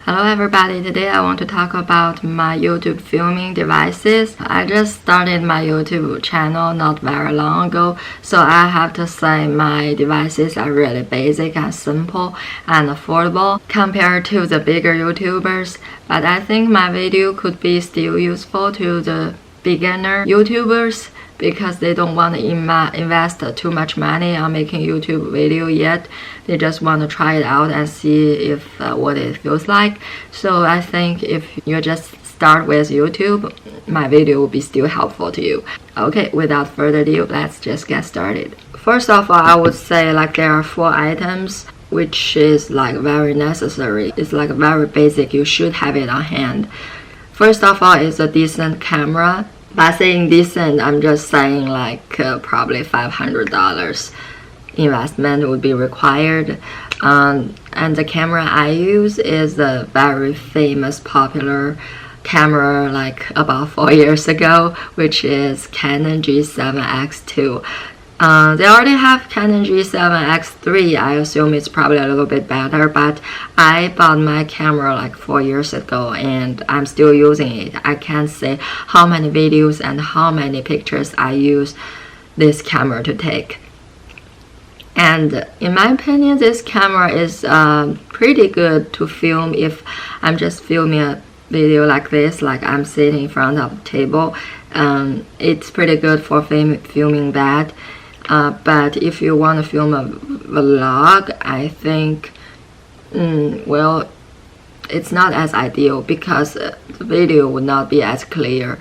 Hello everybody, today I want to talk about my YouTube filming devices. I just started my YouTube channel not very long ago, so I have to say my devices are really basic and simple and affordable compared to the bigger YouTubers, but I think my video could be still useful to the beginner YouTubers because they don't want to invest too much money on making YouTube video yet. They just want to try it out and see if what it feels like. So I think if you just start with YouTube, my video will be still helpful to you. Okay, without further ado, let's just get started. First of all, I would say there are 4 items which is very necessary. It's very basic. You should have it on hand. First of all is a decent camera. By saying decent, I'm just saying probably $500 investment would be required. And the camera I use is a very famous, popular camera about 4 years ago, which is Canon G7X2. They already have Canon G7X3. I assume it's probably a little bit better, but I bought my camera 4 years ago and I'm still using it. I can't say how many videos and how many pictures I use this camera to take. And in my opinion, this camera is pretty good to film if I'm just filming a video like this, I'm sitting in front of a table. It's pretty good for filming that. But if you want to film a vlog, I think, well, it's not as ideal because the video would not be as clear.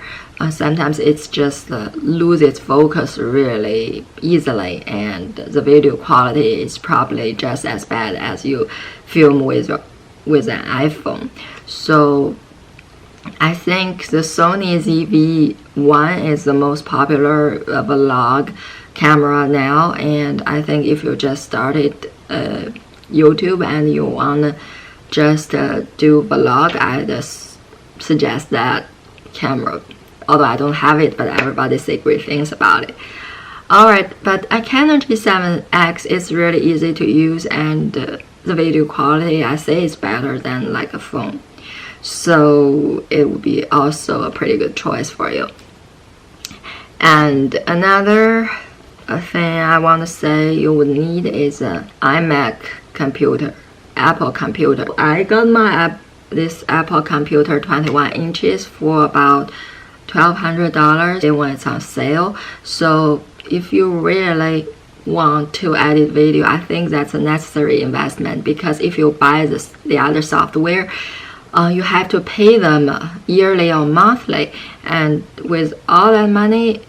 Sometimes it's just loses focus really easily, and the video quality is probably just as bad as you film with an iPhone. So I think the Sony ZV-1 is the most popular vlog camera now, and I think if you just started YouTube and you wanna just do vlog, I just suggest that camera. Although I don't have it, but everybody say great things about it. Alright, but a Canon G7X is really easy to use, and the video quality I say is better than a phone. So it would be also a pretty good choice for you. And another thing I want to say you would need is an iMac computer, Apple computer. I got this Apple computer 21 inches for about $1,200 when it's on sale. So if you really want to edit video, I think that's a necessary investment, because if you buy the other software, you have to pay them yearly or monthly, and with all that money,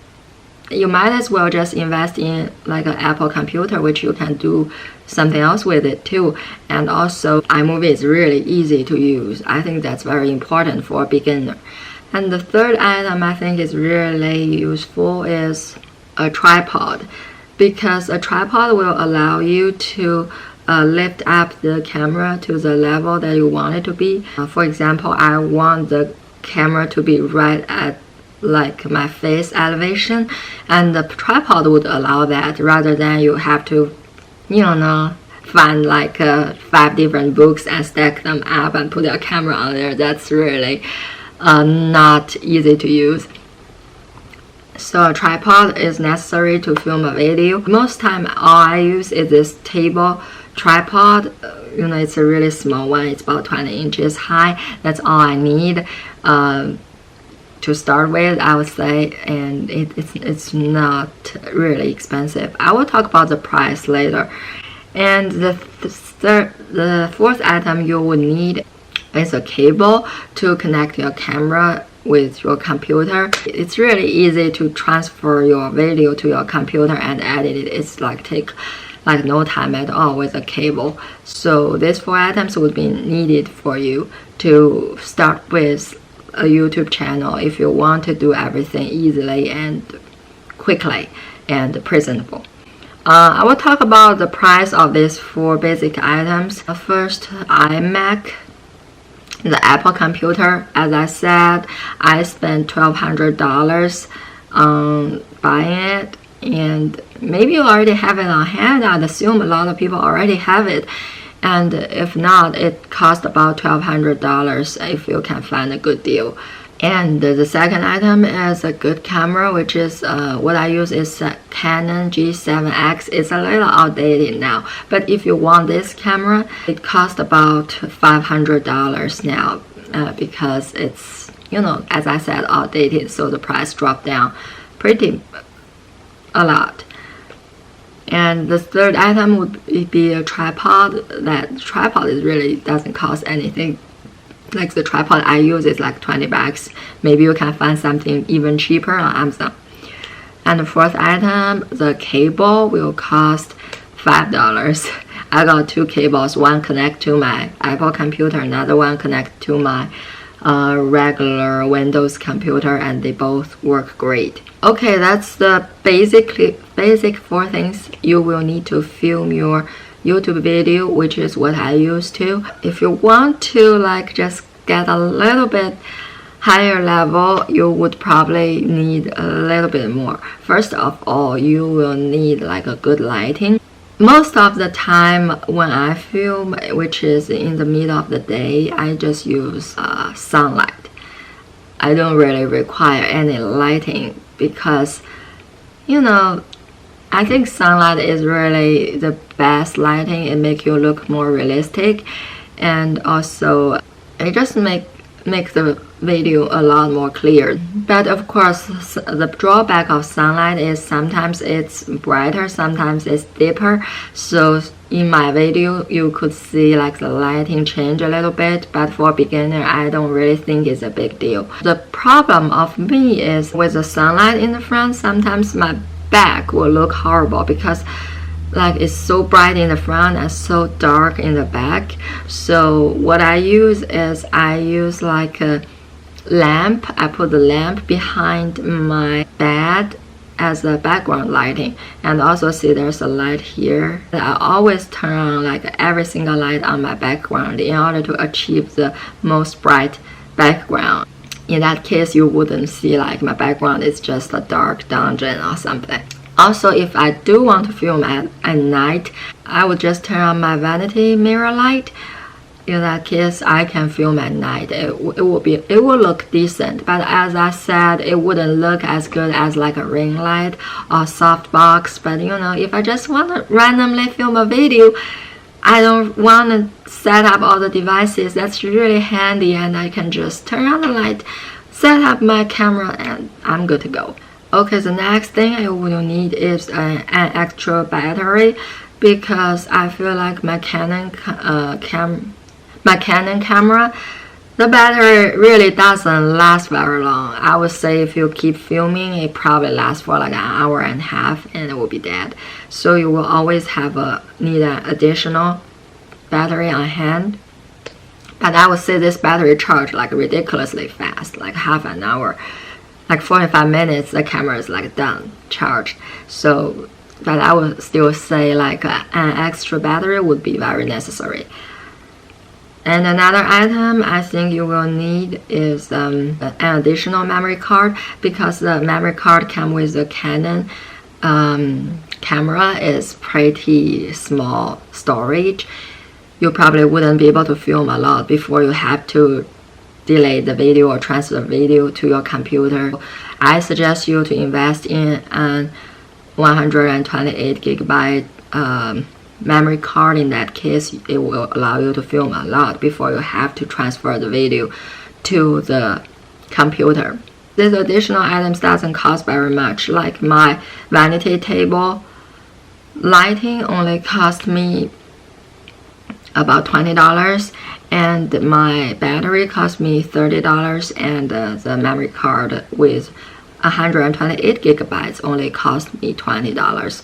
you might as well just invest in an Apple computer, which you can do something else with it too. And also, iMovie is really easy to use. I think that's very important for a beginner. And the third item I think is really useful is a tripod, because a tripod will allow you to lift up the camera to the level that you want it to be. For example, I want the camera to be right at my face elevation, and the tripod would allow that, rather than you have to find 5 different books and stack them up and put your camera on there. That's really not easy to use. So a tripod is necessary to film a video. Most time all I use is this table tripod. It's a really small one. It's about 20 inches high. That's all I need to start with, I would say, and it's not really expensive. I will talk about the price later. And the fourth item you would need is a cable to connect your camera with your computer. It's really easy to transfer your video to your computer and edit it. It's take no time at all with a cable. So these 4 items would be needed for you to start with a YouTube channel if you want to do everything easily and quickly and presentable. I will talk about the price of these 4 basic items. First, iMac, the Apple computer. As I said, I spent $1,200 on buying it, and maybe you already have it on hand. I'd assume a lot of people already have it. and if not, it costs about $1,200 if you can find a good deal. And the second item is a good camera, which is what I use is a Canon G7X. It's a little outdated now, but if you want this camera, it costs about $500 now because it's, you know, as I said, outdated, so the price dropped down pretty a lot. And the third item would be a tripod. That tripod is really doesn't cost anything. Like the tripod I use is like $20. Maybe you can find something even cheaper on Amazon. And the fourth item, the cable, will cost $5. I got two cables. One connect to my Apple computer, another one connect to my regular Windows computer, and they both work great. Okay, that's the basic 4 things you will need to film your YouTube video, which is what I used to. If you want to like just get a little bit higher level, you would probably need a little bit more. First of all, you will need like a good lighting. Most of the time when I film, which is in the middle of the day, I just use sunlight. I don't really require any lighting because, you know, I think sunlight is really the best lighting. It makes you look more realistic, and also it just make the video a lot more clear. But of course, the drawback of sunlight is sometimes it's brighter, sometimes it's deeper. So in my video, you could see like the lighting change a little bit, but for a beginner, I don't really think it's a big deal. The problem of me is with the sunlight in the front, sometimes my back will look horrible because like it's so bright in the front and so dark in the back. So what I use is I use like a lamp. I put the lamp behind my bed as a background lighting, and also see there's a light here. I always turn on like every single light on my background in order to achieve the most bright background. In that case, you wouldn't see like my background is just a dark dungeon or something. Also, if I do want to film at night, I would just turn on my vanity mirror light. In that case, I can film at night. It will look decent, but as I said, it wouldn't look as good as like a ring light or softbox. But you know, if I just want to randomly film a video, I don't want to set up all the devices. That's really handy, and I can just turn on the light, set up my camera, and I'm good to go. Okay, the next thing I will need is an extra battery, because I feel like my Canon camera, the battery really doesn't last very long. I would say if you keep filming, it probably lasts for like an hour and a half and it will be dead. So you will always need an additional battery on hand. But I would say this battery charge like ridiculously fast, like half an hour. Like 45 minutes, the camera is like done, charged. So, but I would still say like an extra battery would be very necessary. And another item I think you will need is an additional memory card, because the memory card comes with the Canon camera. Is pretty small storage. You probably wouldn't be able to film a lot before you have to delay the video or transfer the video to your computer. I suggest you to invest in a 128 gigabyte memory card. In that case, it will allow you to film a lot before you have to transfer the video to the computer. These additional items doesn't cost very much. Like my vanity table lighting only cost me about $20, and my battery cost me $30, and the memory card with 128 gigabytes only cost me $20.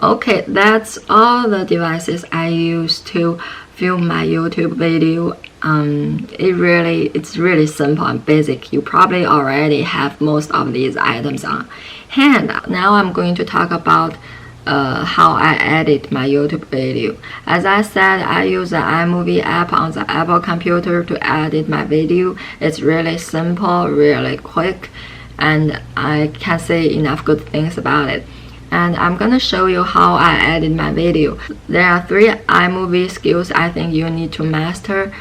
Okay, that's all the devices I use to film my YouTube video. It's really simple and basic. You probably already have most of these items on hand. Now I'm going to talk about how I edit my YouTube video. As I said, I use the iMovie app on the Apple computer to edit my video. It's really simple, really quick, and I can't say enough good things about it. and I'm gonna show you how I edit my video. There are 3 iMovie skills I think you need to master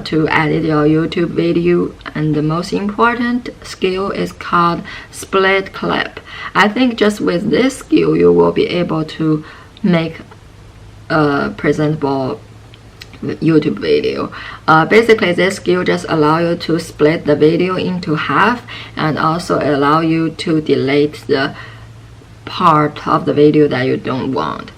to edit your YouTube video, and the most important skill is called split clip. I think just with this skill you will be able to make a presentable YouTube video. Basically this skill just allow you to split the video into half and also allow you to delete the part of the video that you don't want.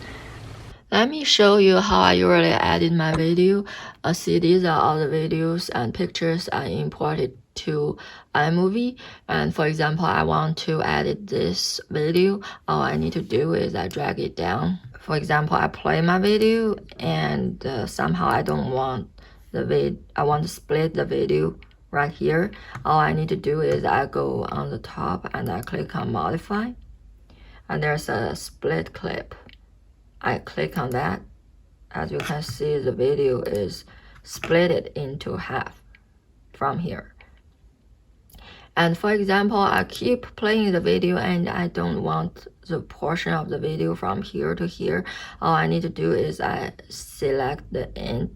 Let me show you how I usually edit my video. See, these are all the videos and pictures I imported to iMovie, and for example I want to edit this video. All I need to do is I drag it down. For example, I play my video and somehow I don't want I want to split the video right here. All I need to do is I go on the top and I click on modify, and there's a split clip. I click on that. As you can see, the video is split into half from here. And for example, I keep playing the video and I don't want the portion of the video from here to here. All I need to do is I select the end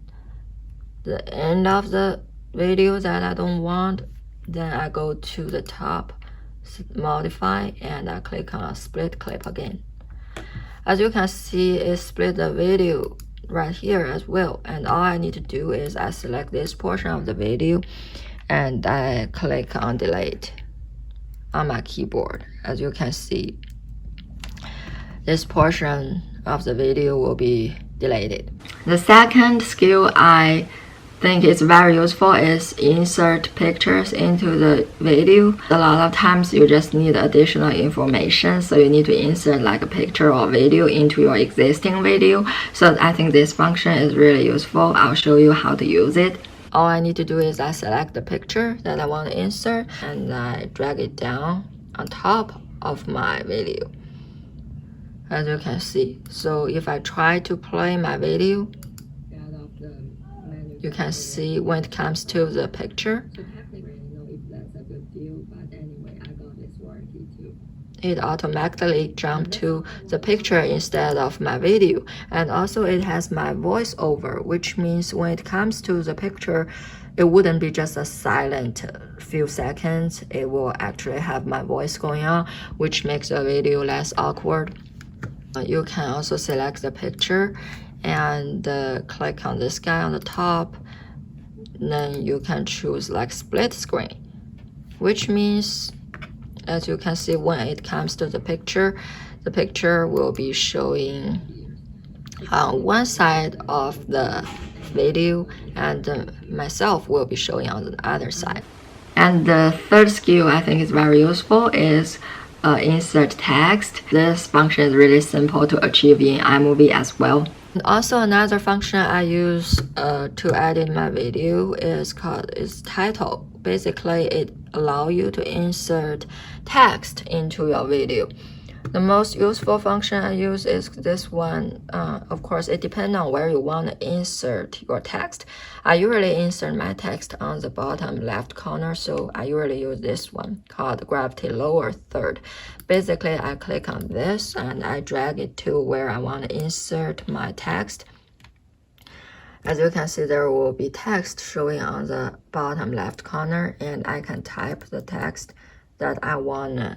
of the video that I don't want. Then I go to the top, modify, and I click on split clip again. As you can see, it split the video right here as well, and all I need to do is I select this portion of the video and I click on delete on my keyboard. As you can see, this portion of the video will be deleted. The second skill I think is very useful is insert pictures into the video. A lot of times you just need additional information, so you need to insert like a picture or video into your existing video. So I think this function is really useful. I'll show you how to use it. All I need to do is I select the picture that I want to insert and I drag it down on top of my video, as you can see. So if I try to play my video, you can see when it comes to the picture, it automatically jumped to the picture instead of my video. And also it has my voiceover, which means when it comes to the picture, it wouldn't be just a silent few seconds. It will actually have my voice going on, which makes the video less awkward. You can also select the picture and click on this guy on the top. Then you can choose like split screen, which means, as you can see, when it comes to the picture will be showing on one side of the video and myself will be showing on the other side. And the third skill I think is very useful is insert text. This function is really simple to achieve in iMovie as well. And also another function I use to edit my video is title. Basically, it allows you to insert text into your video. The most useful function I use is this one. Of course, it depends on where you want to insert your text. I usually insert my text on the bottom left corner, so I usually use this one called gravity lower third. Basically, I click on this and I drag it to where I want to insert my text. As you can see, there will be text showing on the bottom left corner, and I can type the text that I want to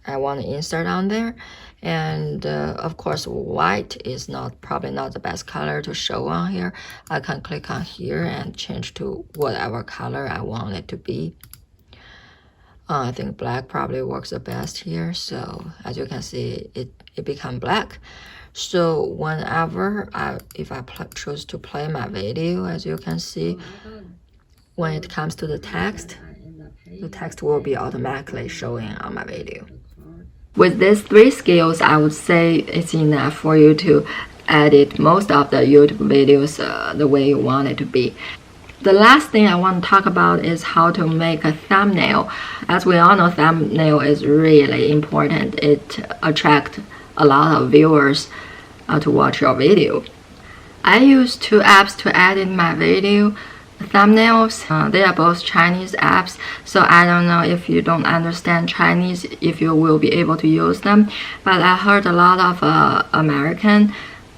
insert on there. And of course, white is probably not the best color to show on here. I can click on here and change to whatever color I want it to be. I think black probably works the best here. So as you can see, it become black. So whenever if I choose to play my video, as you can see, when it comes to the text will be automatically showing on my video. With these 3 skills, I would say it's enough for you to edit most of the YouTube videos the way you want it to be. The last thing I want to talk about is how to make a thumbnail. As we all know, thumbnail is really important. It attracts a lot of viewers to watch your video. I use 2 apps to edit my video. thumbnails. They are both Chinese apps, so I don't know if you don't understand Chinese if you will be able to use them. But I heard a lot of American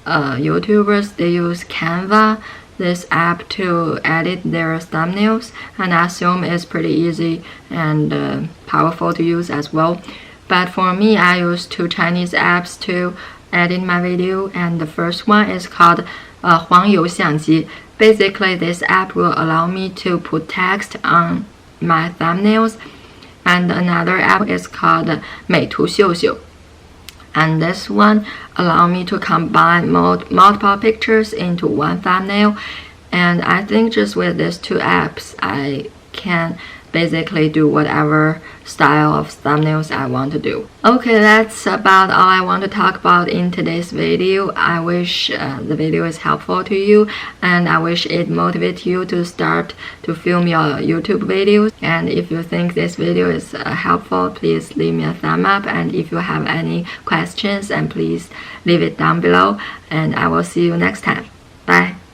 YouTubers, they use Canva, this app, to edit their thumbnails, and I assume it's pretty easy and powerful to use as well. But for me, I use two Chinese apps to edit my video, and the first one is called 黄油相机. Basically, this app will allow me to put text on my thumbnails, and another app is called 美图秀秀. And this one allow me to combine multiple pictures into one thumbnail. And I think just with these two apps, I can basically do whatever style of thumbnails I want to do. Okay, that's about all I want to talk about in today's video. I wish the video is helpful to you, and I wish it motivates you to start to film your YouTube videos. And if you think this video is helpful, please leave me a thumb up, and if you have any questions, and please leave it down below, and I will see you next time. Bye.